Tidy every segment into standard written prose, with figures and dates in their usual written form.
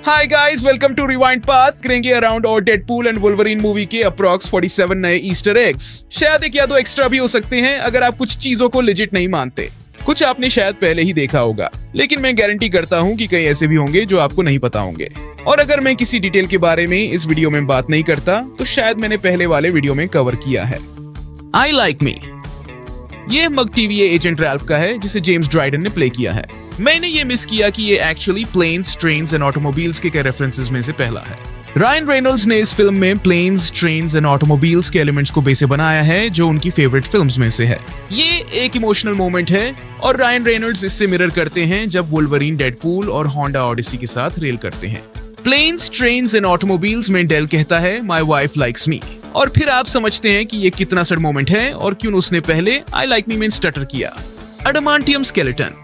Hi guys, welcome to Rewind Path. करेंगे around और Deadpool and Wolverine movie के approx 47 नए ईस्टर एग्स। शायद एक या दो एक्स्ट्रा भी हो सकते हैं अगर आप कुछ चीजों को लेजिट नहीं मानते। कुछ आपने शायद पहले ही देखा होगा, लेकिन मैं गारंटी करता हूँ कि कई ऐसे भी होंगे जो आपको नहीं पता होंगे। और अगर मैं किसी डिटेल के बारे में इस वीडियो में बात नहीं करता तो शायद मैंने पहले वाले वीडियो में कवर किया है। आई लाइक मी, ये मग TVA एजेंट रैल्फ का है जिसे जेम्स ड्राइडन ने प्ले किया है। मैंने ये मिस किया कि ये actually planes, trains and automobiles के रेफरेंसेस में से पहला है। रायन रेनॉल्ड्स ने इस फिल्म में प्लेन्स, ट्रेन्स एंड ऑटोमोबाइल्स के एलिमेंट्स को बेसे बनाया है जो उनकी फेवरेट फिल्म्स में से है। ये एक इमोशनल मोमेंट है और रायन रेनॉल्ड्स इससे मिरर करते हैं जब वुल्वरीन डेडपूल और होंडा ओडिसी के साथ रेल करते हैं। प्लेन्स, ट्रेन्स एंड ऑटोमोबाइल्स में डेल कहता है माय वाइफ लाइक्स मी, और फिर आप समझते हैं कि ये कितना सड मोमेंट है और क्यों उसने पहले आई लाइक मी में स्टटर किया। अडामांटियम स्केलेटन।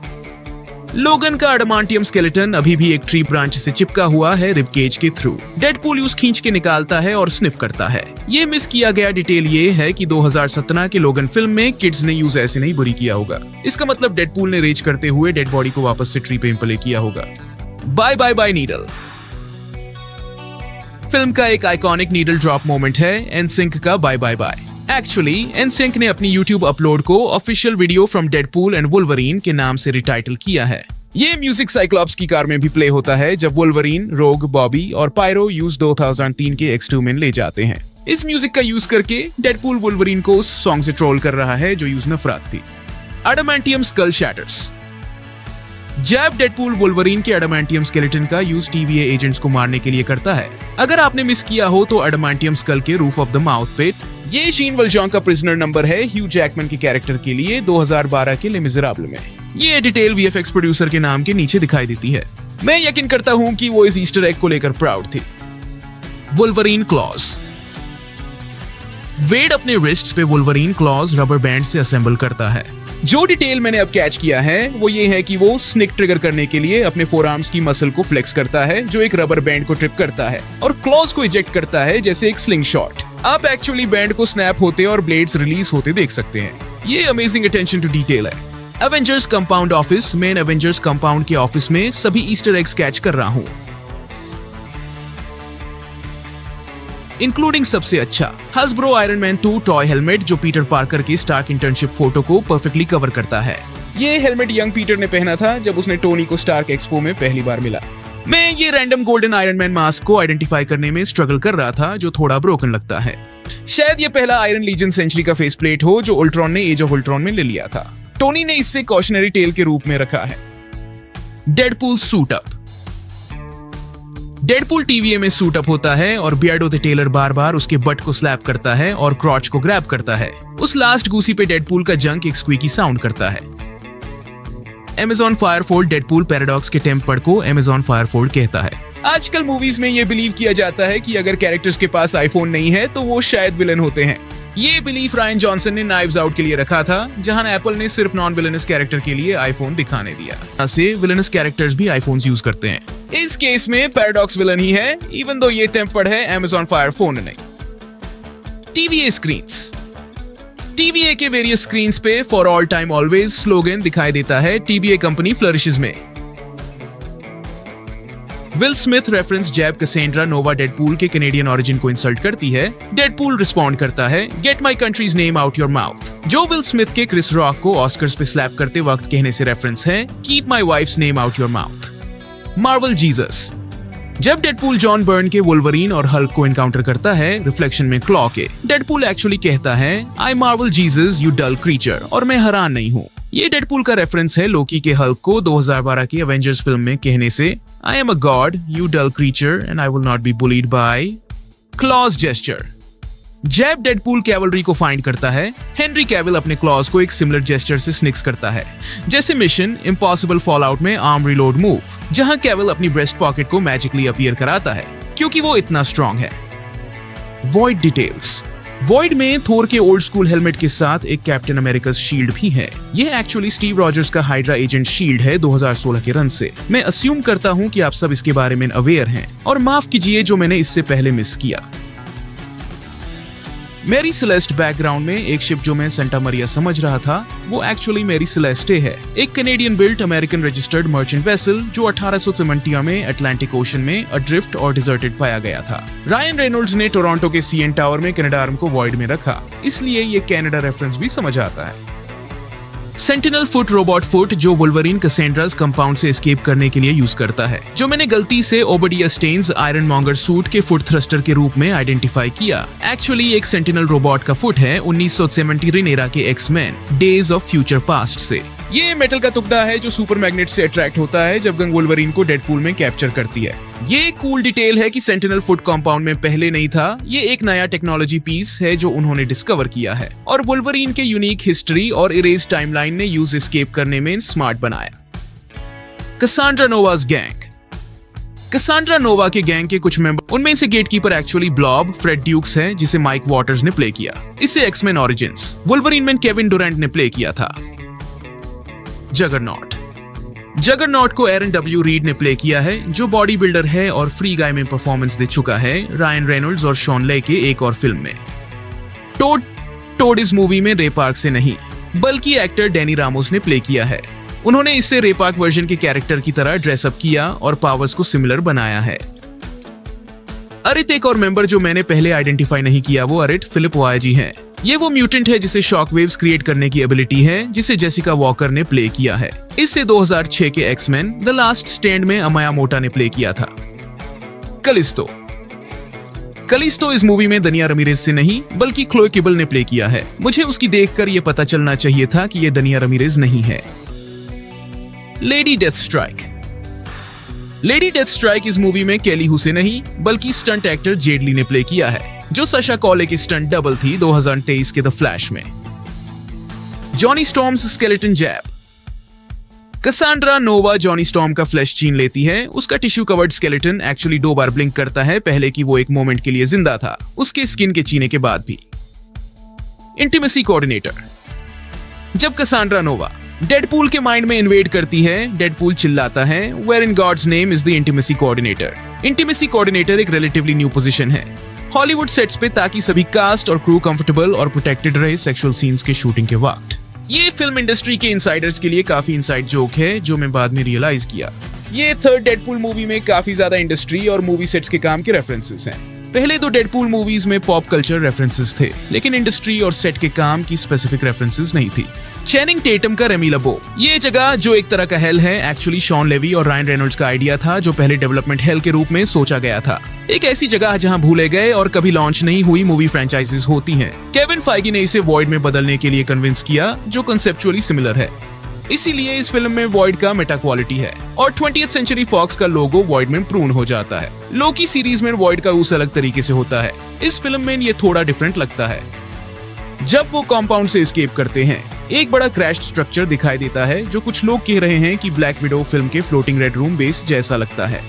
लोगन का अडामांटियम स्केलेटन अभी भी एक ट्री ब्रांच से चिपका हुआ है रिब केज के थ्रू। डेडपूल उस खींच के निकालता है और स्निफ करता है। ये मिस किया गया डिटेल ये है कि 2017 के लोगन फिल्म में किड्स ने यूज ऐसे नहीं बुरी किया होगा। इसका मतलब डेडपूल ने रेज करते हुए डेड बॉडी को वापस से ट्री पे इंप्ले किया होगा। Bye bye bye needle. Film का एक आइकॉनिक नीडल ड्रॉप मोमेंट है एनसिंक का bye bye bye. Actually NSYNC ने अपनी YouTube अपलोड को official video from Deadpool and Wolverine के नाम से रिटाइटल किया है। ये म्यूजिक साइक्लॉप्स की कार में भी प्ले होता है जब वुल्वरीन, रोग, बॉबी और पायरो यूज 2003 के X2 में ले जाते हैं। इस म्यूजिक का यूज करके डेडपूल वुल्वरीन को उस सॉन्ग से ट्रोल कर रहा है जो यूज नफरत थी। अडामांटियम स्कल शैटर्स। जैब डेडपूल वुल्वरीन के अडामांटियम स्केलेटन का यूज TVA एजेंट्स को मारने के लिए करता है। अगर आपने मिस किया हो तो अडामांटियम स्कल के रूफ ऑफ द माउथ पे ये शीन वल्जॉन का प्रिजनर नंबर है ह्यू जैकमैन के कैरेक्टर के लिए 2012 के ले मिज़राबल में। ये डिटेल VFX प्रोड्यूसर के नाम के नीचे दिखाई देती है। मैं यकीन करता हूँ कि वो इस ईस्टर एग को लेकर प्राउड थी। Wolverine clause. वेड अपने रिस्ट्स पे वुल्वरीन क्लॉज रबर बैंड से असेंबल करता है। जो डिटेल मैंने अब कैच किया है वो ये है कि वो स्निक ट्रिगर करने के लिए अपने फोरआर्म्स की मसल को फ्लेक्स करता है जो एक रबर बैंड को ट्रिप करता है और क्लॉज को इजेक्ट करता है जैसे एक स्लिंग शॉट। आप एक्चुअली बैंड को स्नैप होते और ब्लेड्स रिलीज होते देख सकते हैं। ये अमेजिंग अटेंशन टू डिटेल है। Avengers compound office. Main Avengers compound के ऑफिस में सभी ईस्टर एग्स कैच कर रहा हूँ, इंक्लूडिंग सबसे अच्छा हसब्रो आयरन मैन 2 टॉय हेलमेट जो पीटर पार्कर की स्टार्क इंटर्नशिप फोटो को परफेक्टली कवर करता है। ये हेलमेट यंग पीटर ने पहना था जब उसने टोनी को स्टार्क एक्सपो में पहली बार मिला। मैं ये random golden iron man mask को आइडेंटिफाई करने में स्ट्रगल कर रहा था जो थोड़ा ब्रोकन लगता है। शायद ये पहला आयरन लीजन सेंचुरी का फेस प्लेट हो जो उल्ट्रॉन ने एज ऑफ उल्ट्रॉन में ले लिया था। टोनी ने इससे कॉशनरी टेल के रूप में रखा है। Deadpool suit up. Deadpool TVA में सूट अप होता है और बियर्डो द टेलर बार बार उसके बट को स्लैप करता है और क्रॉच को ग्रैब करता है। उस लास्ट गूसी पे डेडपूल का जंक एक स्क्वीकी साउंड करता है। Amazon फायरफोल्ड डेडपूल पैराडॉक्स के टेम्पर्ड को Amazon फायरफोल्ड कहता है। आजकल मूवीज में ये बिलीव किया जाता है कि अगर कैरेक्टर्स के पास आईफोन नहीं है तो वो शायद विलन होते हैं। ये बिलीफ रायन जॉनसन ने नाइव्स आउट के लिए रखा था, जहां एप्पल ने सिर्फ नॉन विलनस कैरेक्टर के लिए आईफोन दिखाने दिया। ऐसे विलनस कैरेक्टर्स भी आईफोन्स यूज करते हैं। इस केस में पैराडॉक्स विलन ही है, इवन दो ये टेम्पर्ड है Amazon फायरफोन नहीं। TVA screens. TVA के वेरियस स्क्रीन्स पे for all time always slogan दिखाई देता है TVA कंपनी फ्लरिशेस में। Will Smith reference jab Cassandra Nova Deadpool के कैनेडियन ओरिजिन को इंसल्ट करती है। डेडपूल रिस्पॉन्ड करता है get my country's name out your mouth, जो विल स्मिथ के क्रिस रॉक को ऑस्कर्स पे स्लैप करते वक्त कहने से रेफरेंस है keep my wife's name out your mouth. Marvel Jesus. जब डेडपूल जॉन बर्न के वुल्वरीन और हल्क को एनकाउंटर करता है रिफ्लेक्शन में क्लॉ के, डेडपूल एक्चुअली कहता है I marvel Jesus you dull creature, और मैं हैरान नहीं हूँ। ये डेडपूल का रेफरेंस है लोकी के हल्क को 2012 की एवेंजर्स फिल्म में कहने से I am a god you dull creature and I will not be bullied by claws gesture. Jab Deadpool cavalry को फाइंड करता है। हेनरी कैविल अपने क्लॉज को एक सिमिलर जेस्चर से स्निक्स करता है, जैसे मिशन इम्पॉसिबल फॉलआउट में आर्म रिलोड मूव, जहां कैविल अपनी ब्रेस्ट पॉकेट को मैजिकली अपीयर कराता है क्योंकि वो इतना स्ट्रॉन्ग है। Void details. वॉइड में थोर के ओल्ड स्कूल हेलमेट के साथ एक कैप्टन अमेरिका शील्ड भी है। यह एक्चुअली स्टीव रॉजर्स का हाइड्रा एजेंट शील्ड है 2016 के रन से। मैं अस्यूम करता हूं कि आप सब इसके बारे में अवेयर हैं और माफ कीजिए जो मैंने इससे पहले मिस किया। मैरी सेलेस्ट बैकग्राउंड में एक शिप जो मैं सेंटा मरिया समझ रहा था वो एक्चुअली मैरी सेलेस्टे है, एक Canadian built American registered merchant vessel जो 1870 में अटलांटिक ओशन में अड्रिफ्ट और डिजर्टेड पाया गया था। रायन रेनॉल्ड्स ने टोरंटो के सीएन टावर में कैनेडार्म को वॉइड में रखा, इसलिए ये कनाडा रेफरेंस भी समझ आता है। सेंटिनल फुट रोबोट फुट जो वुल्वरीन कैसेंड्रास कंपाउंड से एस्केप करने के लिए यूज करता है, जो मैंने गलती से ओबडिया स्टेन्स आयरन मॉन्गर सूट के फुट थ्रस्टर के रूप में आइडेंटिफाई किया, एक्चुअली एक सेंटिनल रोबोट का फुट है 1970 रिनेरा के X Men days of future past से। ये मेटल का टुकड़ा है जो सुपर मैग्नेट से अट्रैक्ट होता है जब गंग वुल्वरीन को डेडपूल में कैप्चर करती है। ये कूल डिटेल है कि सेंटिनल फुट कंपाउंड में पहले नहीं था, ये एक नया टेक्नोलॉजी पीस है जो उन्होंने डिस्कवर किया है और वुल्वरीन के यूनिक हिस्ट्री और इरेज टाइमलाइन ने यूज एस्केप करने में स्मार्ट बनाया। कैसांड्रा नोवा's गैंग। कैसांड्रा नोवा के गैंग के कुछ मेंबर, उनमें से gatekeeper actually Blob Fred Dukes है जिसे माइक वॉटर्स ने प्ले किया। इसे एक्स-मैन ओरिजिन्स वुल्वरीन में केविन डुरैंट ने प्ले किया था। जगरनॉट को एरन डब्ल्यू रीड ने प्ले किया है जो बॉडी बिल्डर है और फ्री गाय में परफॉर्मेंस दे चुका है रायन रेनॉल्ड्स और शॉन ले के एक और फिल्म में। टोड इस मूवी में रे पार्क से नहीं बल्कि एक्टर डैनी रामोस ने प्ले किया है। उन्होंने इससे रे पार्क वर्जन के कैरेक्टर की तरह ड्रेसअप किया और पावर्स को सिमिलर बनाया है। अरित एक और मेंबर जो मैंने पहले आइडेंटिफाई नहीं किया वो अरित फिलिप वायाजी है। ये वो म्यूटेंट है जिसे शॉक वेव्स क्रिएट करने की एबिलिटी है जिसे जेसिका वॉकर ने प्ले किया है। इससे 2006 के एक्स-मैन द लास्ट स्टैंड में अमाया मोटा ने प्ले किया था। कलिस्टो इस मूवी में दनिया रमीरेज से नहीं बल्कि क्लोए किबल ने प्ले किया है। मुझे उसकी देखकर ये पता चलना चाहिए था कि ये दनिया रमीरेज नहीं है। लेडी डेथ स्ट्राइक इस मूवी में केली हु से नहीं बल्कि स्टंट एक्टर जेड ली ने प्ले किया है जो साशा कॉले की स्टंट डबल थी 2023 के द फ्लैश में। जॉनी स्टॉर्म्स स्केलेटन जैब। कैसांड्रा नोवा जॉनी स्टॉर्म का फ्लैश छीन लेती है। उसका टिश्यू कवर्ड स्केलेटन एक्चुअली 2 बार ब्लिंक करता है, पहले कि वो एक मोमेंट के लिए जिंदा था, उसके स्किन के छीने के बाद भी। Intimacy coordinator. जब कैसांड्रा नोवा डेडपूल के माइंड में इन्वेड करती है, डेडपूल चिल्लाता है where in God's name is the intimacy coordinator. Intimacy coordinator एक रिलेटिवली न्यू पोजीशन है हॉलीवुड सेट्स पे ताकि सभी कास्ट और क्रू कंफर्टेबल और प्रोटेक्टेड रहे सेक्सुअल सीन्स के शूटिंग के वक्त। ये फिल्म इंडस्ट्री के इनसाइडर्स के लिए काफी इनसाइड जोक है जो मैं बाद में रियलाइज किया। ये थर्ड डेडपूल मूवी में काफी ज्यादा इंडस्ट्री और मूवी सेट्स के काम के रेफरेंसेस हैं। पहले 2 डेडपूल मूवीज में पॉप कल्चर रेफरेंसेस थे लेकिन इंडस्ट्री और सेट के काम की स्पेसिफिक रेफरेंसेस नहीं थी। चैनिंग टेटम का रेमी लबो। ये जगह जो एक तरह का हेल है एक्चुअली शॉन लेवी और रायन रेनॉल्ड्स का आइडिया था जो पहले डेवलपमेंट हेल के रूप में सोचा गया था। एक ऐसी जगह जहां भूले गए और कभी लॉन्च नहीं हुई मूवी फ्रेंचाइजीज होती हैं। केविन फाइगी ने इसे वॉइड में बदलने के लिए कन्विंस किया जो कंसेप्चुअली सिमिलर है, इसीलिए इस फिल्म में वॉइड का मेटा क्वालिटी है और 20th सेंचुरी फॉक्स का लोगो वॉइड में प्रून हो जाता है। लोकी सीरीज में वॉइड का यूज अलग तरीके से होता है, इस फिल्म में ये थोड़ा डिफरेंट लगता है। जब वो कंपाउंड से एस्केप करते हैं एक बड़ा क्रैश्ड स्ट्रक्चर दिखाई देता है जो कुछ लोग कह रहे हैं कि ब्लैक विडो फिल्म के फ्लोटिंग रेड रूम बेस जैसा लगता है।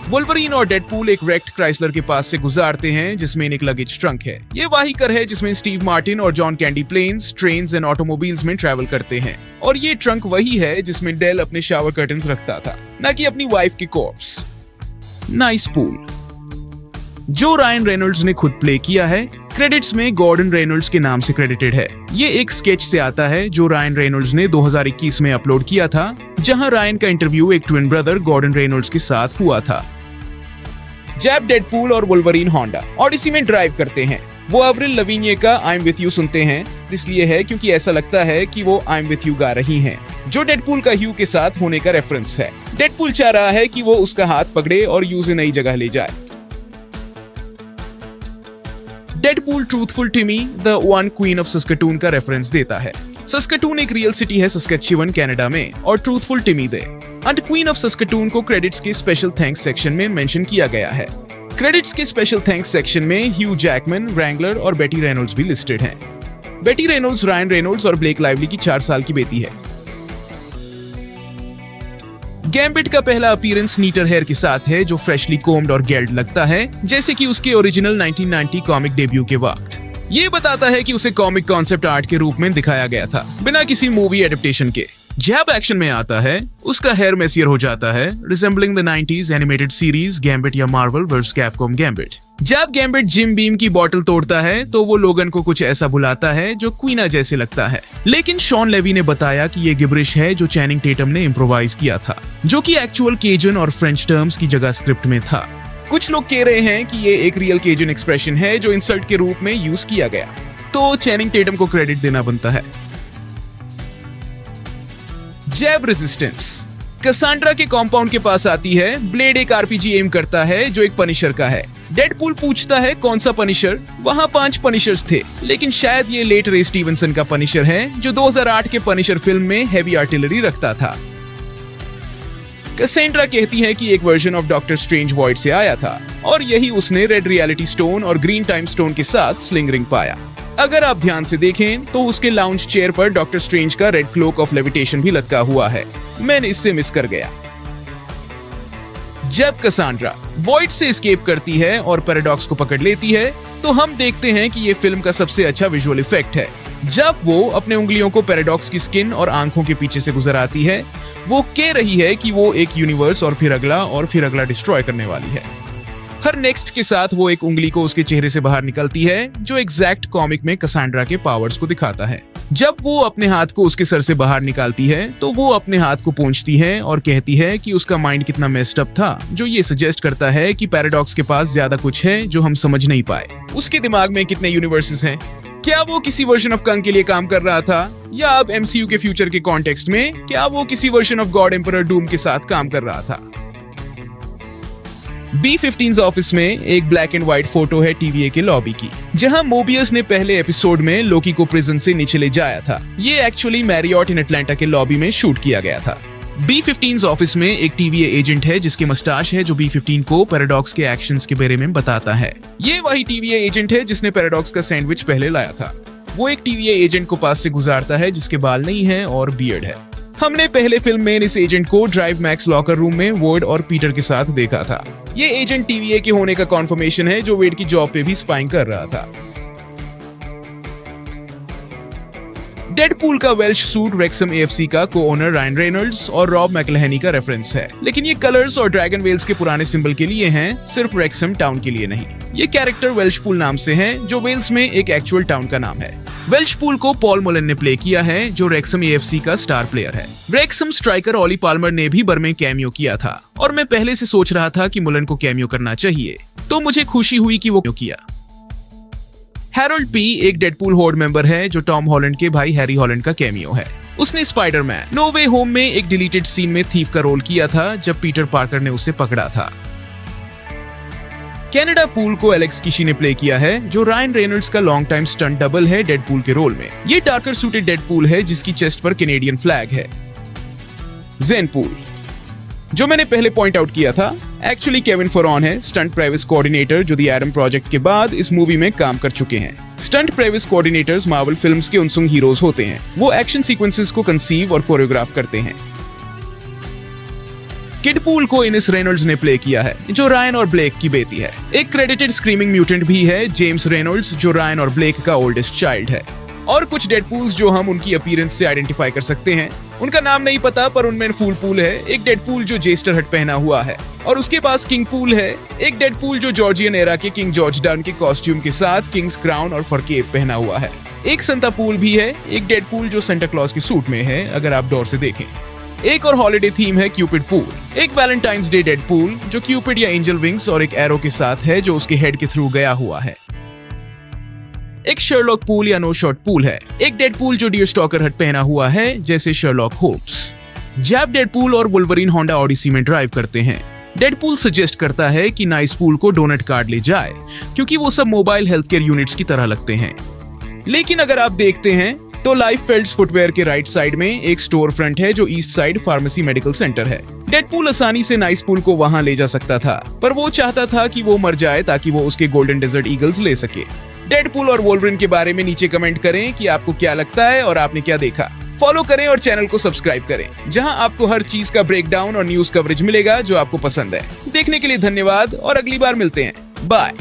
वुल्वरीन और डेडपूल एक रेक्ट क्राइसलर के पास से गुजारते हैं जिसमें एक लगेज ट्रंक है। ये वही कार है जिसमें स्टीव मार्टिन और John Candy planes, trains and automobiles में ट्रैवल करते हैं और ये ट्रंक वही है जिसमें डेल अपने शावर कर्टन्स रखता था, न कि अपनी वाइफ की कॉर्प्स। नाइस पूल जो रायन रेनॉल्ड्स ने खुद प्ले किया है, क्रेडिट्स में गॉर्डन रेनॉल्ड्स के नाम से क्रेडिटेड है। ये एक स्केच से आता है जो रायन रेनॉल्ड्स ने 2021 में अपलोड किया था जहां रायन का इंटरव्यू एक ट्विन ब्रदर गॉर्डन रेनॉल्ड्स के साथ हुआ था। जैब डेडपूल और वुल्वरीन होंडा ऑडिसी में ड्राइव करते हैं। वो अवरिल लविनिये का आई एम विथ यू सुनते हैं, इसलिए है क्योंकि ऐसा लगता है कि वो आई एम विथ यू गा रही हैं, जो डेडपूल का ह्यू के साथ होने का रेफरेंस है। डेडपूल चाह रहा है कि वो उसका हाथ पकड़े और ह्यू से नई जगह ले जाए। डेडपूल ट्रूथफुल टिमी द वन क्वीन ऑफ सस्केटून का रेफरेंस देता है। सस्केटून एक रियल सिटी है सस्केचुवन कनाडा में और ट्रूथफुल टिमी दे एंड क्वीन ऑफ सस्केटून को क्रेडिट्स के स्पेशल थैंक्स सेक्शन में मेंशन किया गया है। क्रेडिट्स के स्पेशल थैंक्स सेक्शन में ह्यू जैकमैन, रैंगलर और बेटी रेनॉल्ड्स भी लिस्टेड हैं। बेटी रेनॉल्ड्स रायन रेनॉल्ड्स और ब्लेक लाइवली की 4 साल की बेटी है। गैम्बिट का पहला अपीयरेंस नीटर हेयर के साथ है जो फ्रेशली कोम्ड और गेल्ड लगता है जैसे कि उसके ओरिजिनल 1990 कॉमिक डेब्यू के वक्त। ये बताता है कि उसे कॉमिक कॉन्सेप्ट आर्ट के रूप में दिखाया गया था बिना किसी मूवी एडेप्टेशन के। जब एक्शन में आता है उसका हेयर मेसियर हो जाता है, resembling the 90s animated series gambit या मार्वल वर्सेस कैपकॉम गैम्बिट। जब गैम्बिट जिम बीम की बोतल तोड़ता है तो वो लोगन को कुछ ऐसा बुलाता है जो क्वीना जैसे लगता है, लेकिन शॉन लेवी ने बताया कि ये गिब्रिश है जो चैनिंग टेटम ने इम्प्रोवाइज किया था, जो कि एक्चुअल केजन और फ्रेंच टर्म्स की जगह स्क्रिप्ट में था। कुछ लोग कह रहे हैं कि ये एक रियल केजन एक्सप्रेशन है जो इंसल्ट के रूप में यूज किया गया, तो चैनिंग टेटम को क्रेडिट देना बनता है। जैब रेजिस्टेंस। कसांड्रा के कॉम्पाउंड के पास आती है। ब्लेड एक आरपीजी एम करता है जो एक पनिशर का है। डेडपूल पूछता है कौन सा पनिशर। वहां 5 पनिशर्स थे, लेकिन शायद ये लेट रे स्टीवनसन का पनिशर है जो 2008 के पनिशर फिल्म में हेवी आर्टिलरी रखता था। कसेंड्रा कहती है कि एक version of doctor strange void से आया था और यही उसने रेड रियलिटी स्टोन और ग्रीन टाइम स्टोन के साथ स्लिंग रिंग पाया। अगर आप ध्यान से देखें तो उसके लाउंज चेयर पर डॉक्टर स्ट्रेंज का रेड क्लोक ऑफ लेविटेशन भी लटका हुआ है। मैंने इससे मिस कर गया। जब कसांड्रा वॉइड से एस्केप करती है और पैराडॉक्स को पकड़ लेती है तो हम देखते हैं कि ये फिल्म का सबसे अच्छा विजुअल इफेक्ट है। जब वो अपने उंगलियों को पैराडॉक्स की स्किन और आंखों के पीछे से गुजर आती है, वो कह रही है कि वो एक यूनिवर्स और फिर अगला डिस्ट्रॉय करने वाली है। हर नेक्स्ट के साथ वो एक उंगली को उसके चेहरे से बाहर निकलती है जो एग्जैक्ट कॉमिक में कसांड्रा के पावर्स को दिखाता है। जब वो अपने हाथ को उसके सर से बाहर निकालती है तो वो अपने हाथ को पोंछती है और कहती है कि उसका माइंड कितना मेस्ड अप था, जो ये सजेस्ट करता है कि पैराडॉक्स के पास ज्यादा कुछ है जो हम समझ नहीं पाए। उसके दिमाग में कितने यूनिवर्सेस हैं? क्या वो किसी वर्जन ऑफ कंग के लिए काम कर रहा था, या अब एमसीयू के फ्यूचर के कॉन्टेक्स्ट में क्या वो किसी version of God emperor Doom के साथ काम कर रहा था? B-15's ऑफिस में एक ब्लैक एंड व्हाइट फोटो है TVA के लॉबी की, जहां मोबियस ने पहले एपिसोड में लोकी को प्रिजन से नीचे ले जाया था। ये एक्चुअली मैरियट इन अटलांटा के लॉबी में शूट किया गया था। B-15's ऑफिस में एक TVA एजेंट है जिसकी मस्टाश है जो B-15 को पैराडॉक्स के एक्शंस के बारे में बताता है। ये वही TVA एजेंट है जिसने पैराडॉक्स का सैंडविच पहले लाया था। वो एक TVA एजेंट को पास से गुजारता है जिसके बाल नहीं है और बियर्ड है। हमने पहले फिल्म में इस एजेंट को ड्राइव मैक्स लॉकर रूम में वोड और पीटर के साथ देखा था। ये एजेंट TVA के होने का कॉन्फर्मेशन है जो वेड की जॉब पे भी स्पाइंग कर रहा था। डेडपूल का वेल्श सूट रेक्सम AFC का को-ओनर रायन रेनॉल्ड्स और रॉब मैकलहनी का रेफरेंस है, लेकिन ये कलर्स और ड्रैगन वेल्स के पुराने सिंबल के लिए हैं, सिर्फ रेक्सम टाउन के लिए नहीं। ये कैरेक्टर वेल्शपूल नाम से हैं, जो वेल्स में एक एक्चुअल टाउन का नाम है। वेल्शपूल को पॉल मुलन ने प्ले किया है जो रेक्सम AFC का स्टार प्लेयर है। रेक्सम स्ट्राइकर ऑली पाल्मर ने भी बर में कैमियो किया था और मैं पहले से सोच रहा था कि मुलन को कैमियो करना चाहिए, तो मुझे खुशी हुई कि वो किया। हैरोल्ड पी एक डेडपूल होर्ड मेंबर है जो टॉम हॉलैंड के भाई हैरी हॉलैंड का कैमियो है। उसने स्पाइडरमैन नो वे होम में एक डिलीटेड सीन में थीफ का रोल किया था जब पीटर पार्कर ने उसे पकड़ा था। कैनेडा पूल को एलेक्स किशी ने प्ले किया है जो रायन रेनॉल्ड्स का लॉन्ग टाइम स्टंट डबल है डेडपूल के रोल में। ये डार्कर सूटेड डेडपूल है जिसकी चेस्ट पर कैनेडियन फ्लैग है। ज़ेनपूल जो मैंने पहले पॉइंट आउट किया था, एक्चुअली केविन फॉरॉन है, स्टंट प्राइवेस कोऑर्डिनेटर जो द एडम प्रोजेक्ट के बाद इस मूवी में काम कर चुके हैं। स्टंट प्राइवेस कोऑर्डिनेटर्स मार्वल फिल्म्स के उनसुंग हीरोज होते हैं। वो एक्शन सीक्वेंसेस को कंसीव और कोरियोग्राफ करते हैं। किडपूल को इनिस रेनॉल्ड्स ने प्ले किया है जो रायन और ब्लेक की बेटी है। एक क्रेडिटेड स्क्रीमिंग म्यूटेंट भी है जेम्स रेनॉल्ड्स जो रायन और ब्लेक का ओल्डेस्ट चाइल्ड है। और कुछ डेडपूल्स जो हम उनकी अपीयरेंस से आइडेंटिफाई कर सकते हैं, उनका नाम नहीं पता पर उनमें फूल पूल है, एक डेडपूल जो जेस्टर हट पहना हुआ है, और उसके पास किंग पूल है, एक डेडपूल जो जॉर्जियन एरा के किंग जॉर्ज डन के कॉस्ट्यूम के साथ किंग्स क्राउन और फर केप पहना हुआ है। एक संता पूल भी है, एक डेडपूल जो सेंटा क्लॉज के सूट में है अगर आप डोर से देखें। एक और हॉलिडे थीम है क्यूपिड पूल, एक वैलेंटाइंस डे डेडपूल जो क्यूपिड या एंजल विंग्स और एक एरो के साथ है जो उसके हेड के थ्रू गया हुआ है। एक शर्लॉक पूल या नो शॉट पूल है, एक डेडपूल जो डियर स्टॉकर हट पहना हुआ है जैसे शर्लॉक होम्स। जब डेडपूल और वुल्वरीन होंडा ऑडिसी में ड्राइव करते हैं, डेडपूल सजेस्ट करता है कि नाइस पूल को डोनट कार्ड ले जाए क्योंकि वो सब मोबाइल हेल्थ केयर यूनिट्स की तरह लगते हैं। लेकिन अगर आप देखते हैं तो लाइफफेल्ड्स फुटवेयर के राइट साइड में एक स्टोर फ्रंट है जो east side pharmacy medical centre है। डेडपूल आसानी से नाइस पूल को वहां ले जा सकता था, पर वो चाहता था कि वो मर जाए ताकि वो उसके गोल्डन डेजर्ट ईगल्स ले सके। डेडपूल और वोल्वरिन के बारे में नीचे कमेंट करें कि आपको क्या लगता है और आपने क्या देखा। फॉलो करें और चैनल को सब्सक्राइब करें, जहां आपको हर चीज का ब्रेकडाउन और न्यूज कवरेज मिलेगा जो आपको पसंद है। देखने के लिए धन्यवाद और अगली बार मिलते हैं। बाय।